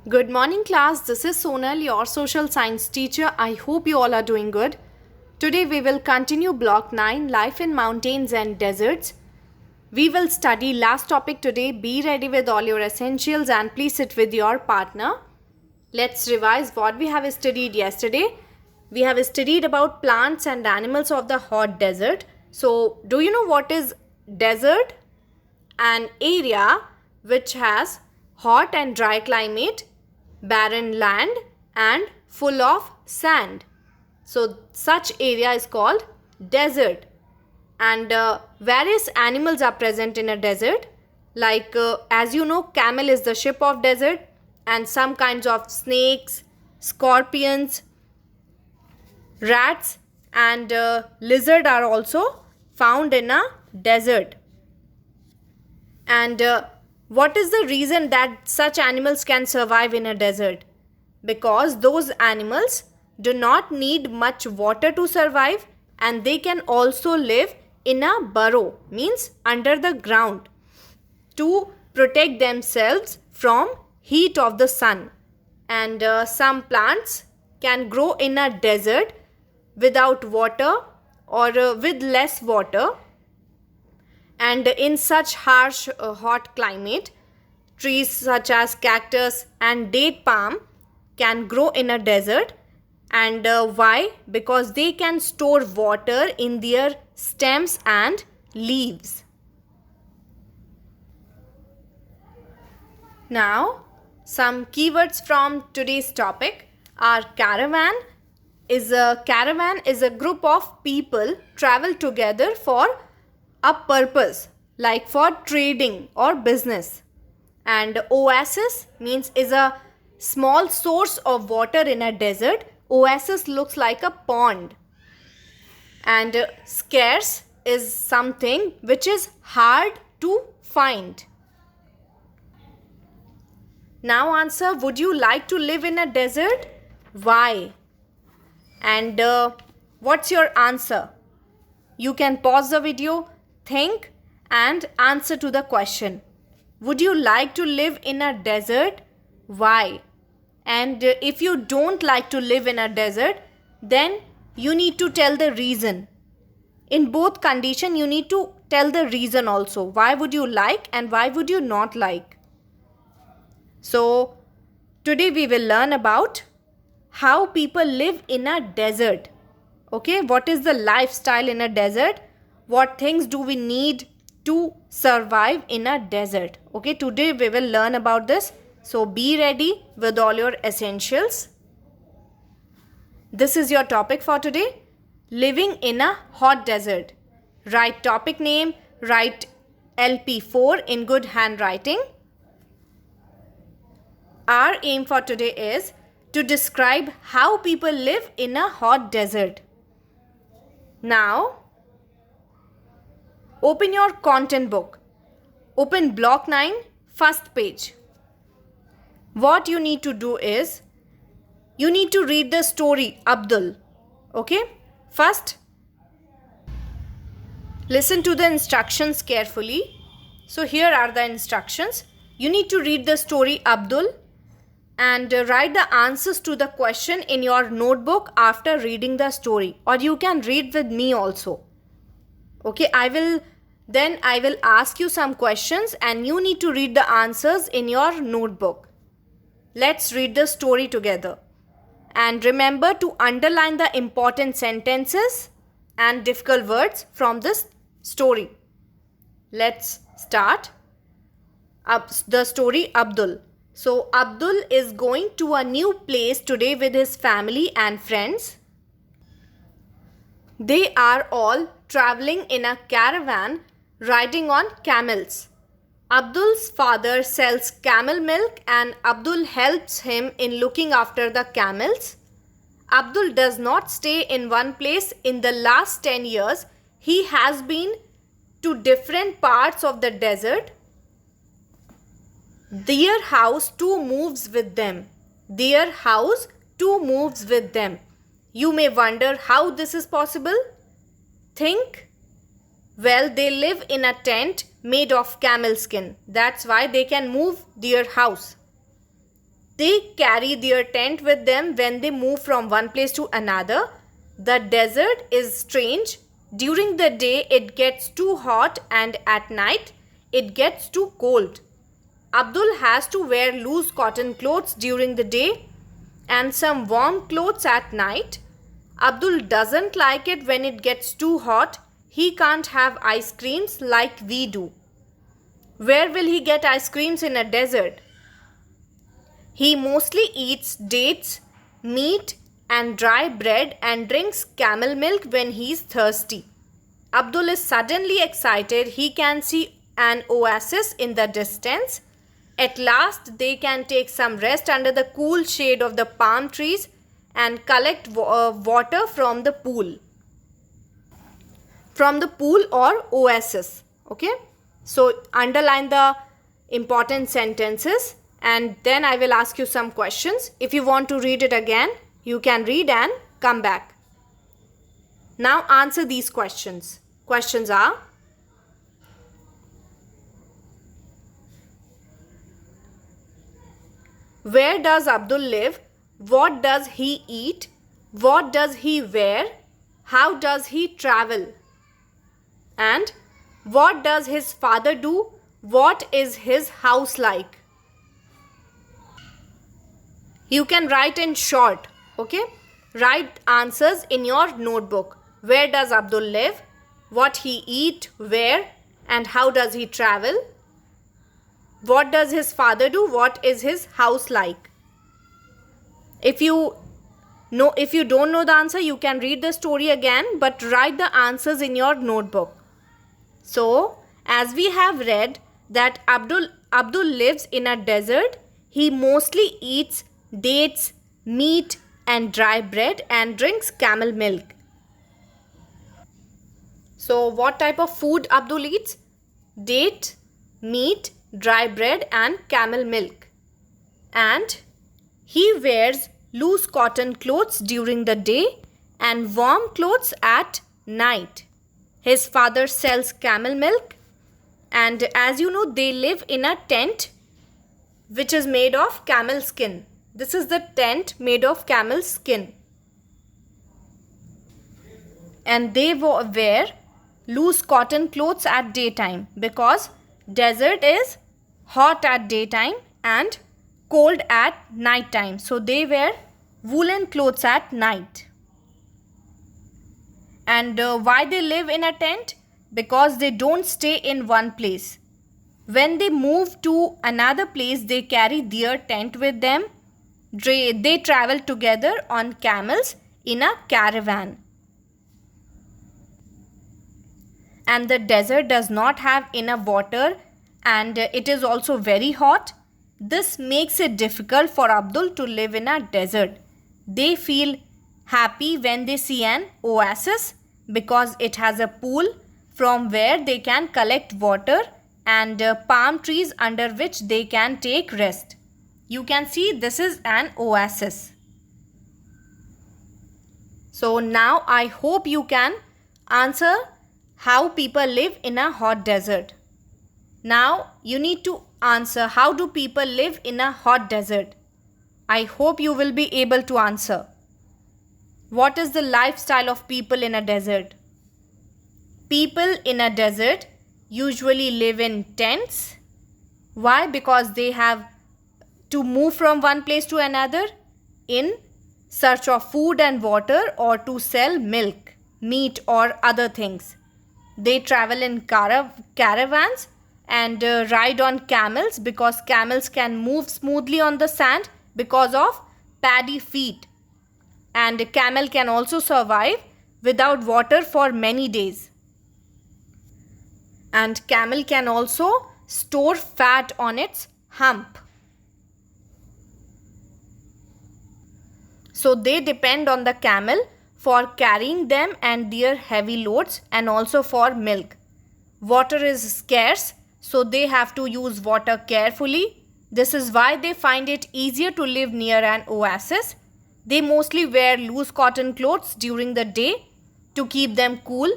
Good morning, class. This is Sonal, your social science teacher. I hope you all are doing good. Today, we will continue Block 9 Life in Mountains and Deserts. We will study last topic today. Be ready with all your essentials and please sit with your partner. Let's revise what we have studied yesterday. We have studied about plants and animals of the hot desert. So, do you know what is desert? An area which has hot and dry climate, barren land and full of sand. So such area is called desert. And various animals are present in a desert. Like as you know, camel is the ship of desert, and some kinds of snakes, scorpions, rats and lizard are also found in a desert. And what is the reason that such animals can survive in a desert? Because those animals do not need much water to survive, and they can also live in a burrow, means under the ground, to protect themselves from heat of the sun. And some plants can grow in a desert without water or with less water. And in such harsh hot climate, trees such as cactus and date palm can grow in a desert. And why? Because they can store water in their stems and leaves. Now, some keywords from today's topic are caravan. Caravan is a group of people travel together for a purpose, like for trading or business. And oasis means is a small source of water in a desert. Oasis looks like a pond. And scarce is something which is hard to find. Now answer, would you like to live in a desert? Why? And what's your answer? You can pause the video, think and answer to the question. Would you like to live in a desert? Why? And if you don't like to live in a desert, then you need to tell the reason. In both condition, you need to tell the reason also. Why would you like and why would you not like? So, today we will learn about how people live in a desert. Okay, what is the lifestyle in a desert? What things do we need to survive in a desert? Okay, today we will learn about this. So be ready with all your essentials. This is your topic for today. Living in a hot desert. Write topic name, write LP4 in good handwriting. Our aim for today is to describe how people live in a hot desert. Now, open your content book. Open block 9, first page. What you need to do is, you need to read the story Abdul. Okay? First, listen to the instructions carefully. So here are the instructions. You need to read the story Abdul and write the answers to the question in your notebook after reading the story, or you can read with me also. Okay, I will ask you some questions and you need to read the answers in your notebook. Let's read the story together. And remember to underline the important sentences and difficult words from this story. Let's start. The story Abdul. So Abdul is going to a new place today with his family and friends. They are all traveling in a caravan riding on camels. Abdul's father sells camel milk and Abdul helps him in looking after the camels. Abdul does not stay in one place. In the last 10 years, he has been to different parts of the desert. Their house too moves with them. Their house too moves with them. You may wonder how this is possible. Think. Well, they live in a tent made of camel skin. That's why they can move their house. They carry their tent with them when they move from one place to another. The desert is strange. During the day it gets too hot and at night it gets too cold. Abdul has to wear loose cotton clothes during the day and some warm clothes at night. Abdul doesn't like it when it gets too hot. He can't have ice creams like we do. Where will he get ice creams in a desert? He mostly eats dates, meat and dry bread and drinks camel milk when he is thirsty. Abdul is suddenly excited. He can see an oasis in the distance. At last they can take some rest under the cool shade of the palm trees and collect water from the pool. From the pool or oasis. Okay. So underline the important sentences and then I will ask you some questions. If you want to read it again, you can read and come back. Now answer these questions. Questions are: where does Abdul live? What does he eat? What does he wear? How does he travel? And what does his father do? What is his house like? You can write in short. Okay? Write answers in your notebook. Where does Abdul live? What he eat, where, and how does he travel? What does his father do? What is his house like? If you don't know the answer, you can read the story again, but write the answers in your notebook. So, as we have read that Abdul lives in a desert, he mostly eats dates, meat and dry bread and drinks camel milk. So, what type of food Abdul eats? Date, meat, dry bread and camel milk. And he wears loose cotton clothes during the day and warm clothes at night. His father sells camel milk, and as you know, they live in a tent which is made of camel skin. This is the tent made of camel skin. And they wear loose cotton clothes at daytime because desert is hot at daytime and cold at night time. So they wear woolen clothes at night. And why they live in a tent? Because they don't stay in one place. When they move to another place, they carry their tent with them. They travel together on camels in a caravan. And the desert does not have enough water and it is also very hot. This makes it difficult for Abdul to live in a desert. They feel happy when they see an oasis because it has a pool from where they can collect water and palm trees under which they can take rest. You can see this is an oasis. So now I hope you can answer how people live in a hot desert. Now you need to answer how do people live in a hot desert. I hope you will be able to answer. What is the lifestyle of people in a desert? People in a desert usually live in tents. Why? Because they have to move from one place to another in search of food and water or to sell milk, meat or other things. They travel in caravans and ride on camels because camels can move smoothly on the sand because of paddy feet. And a camel can also survive without water for many days. And camel can also store fat on its hump. So they depend on the camel for carrying them and their heavy loads and also for milk. Water is scarce, so they have to use water carefully. This is why they find it easier to live near an oasis. They mostly wear loose cotton clothes during the day to keep them cool.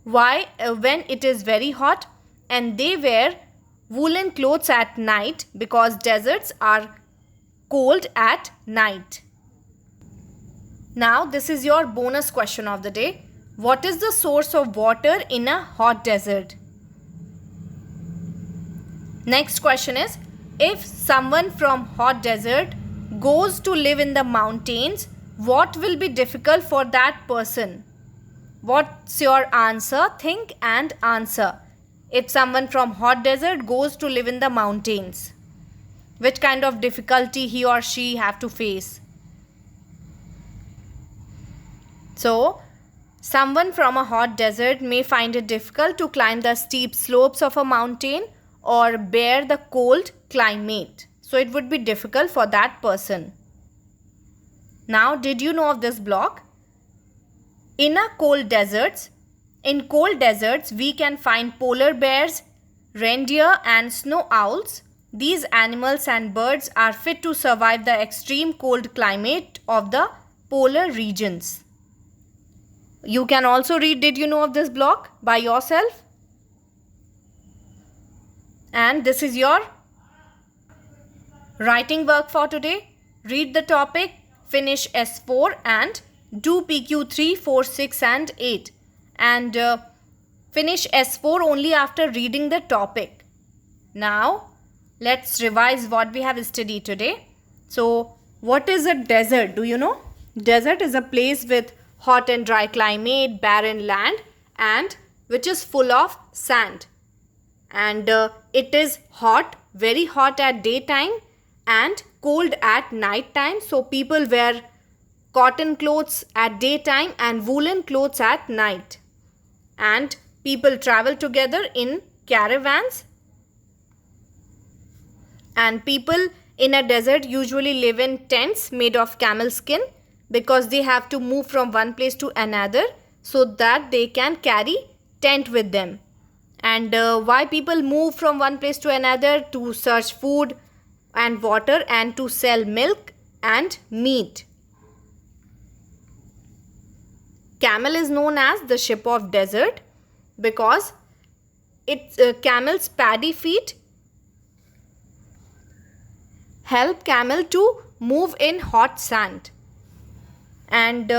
Why? When it is very hot, and they wear woolen clothes at night because deserts are cold at night. Now this is your bonus question of the day. What is the source of water in a hot desert? Next question is, if someone from hot desert goes to live in the mountains, what will be difficult for that person? What's your answer? Think and answer. If someone from hot desert goes to live in the mountains, which kind of difficulty he or she have to face? So, someone from a hot desert may find it difficult to climb the steep slopes of a mountain or bear the cold climate. So, it would be difficult for that person. Now, did you know of this block? In cold deserts, we can find polar bears, reindeer and snow owls. These animals and birds are fit to survive the extreme cold climate of the polar regions. You can also read Did you know of this block by yourself. And this is your writing work for today. Read the topic, finish S4 and do PQ 3, 4, 6 and 8. And finish S4 only after reading the topic. Now, let's revise what we have studied today. So, what is a desert? Do you know? Desert is a place with hot and dry climate, barren land, and which is full of sand. And it is hot, very hot at daytime and cold at night time. So, people wear cotton clothes at daytime and woolen clothes at night. And people travel together in caravans. And people in a desert usually live in tents made of camel skin because they have to move from one place to another so that they can carry tent with them. And why people move from one place to another? To search food and water and to sell milk and meat. Camel is known as the ship of desert because its camel's paddy feet help camel to move in hot sand. And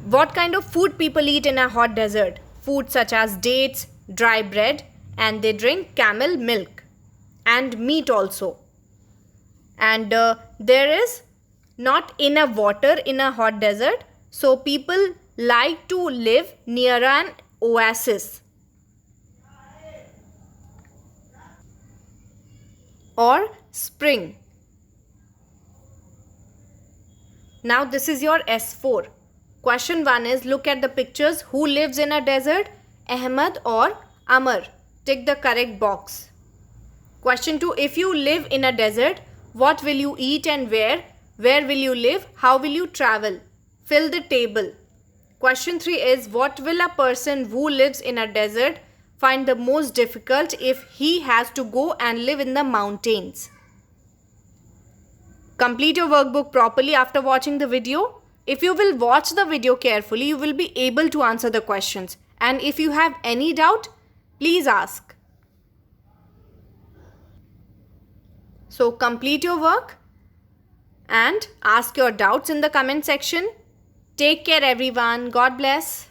what kind of food people eat in a hot desert? Food such as dates, dry bread, and they drink camel milk and meat also. And there is not enough water in a hot desert. So, people like to live near an oasis or spring. Now, this is your S4. Question 1 is, look at the pictures. Who lives in a desert? Ahmed or Amar? Tick the correct box. Question 2, if you live in a desert, what will you eat and where? Where will you live? How will you travel? Fill the table. Question 3 is, what will a person who lives in a desert find the most difficult if he has to go and live in the mountains? Complete your workbook properly after watching the video. If you will watch the video carefully, you will be able to answer the questions. And if you have any doubt, please ask. So complete your work and ask your doubts in the comment section. Take care everyone. God bless.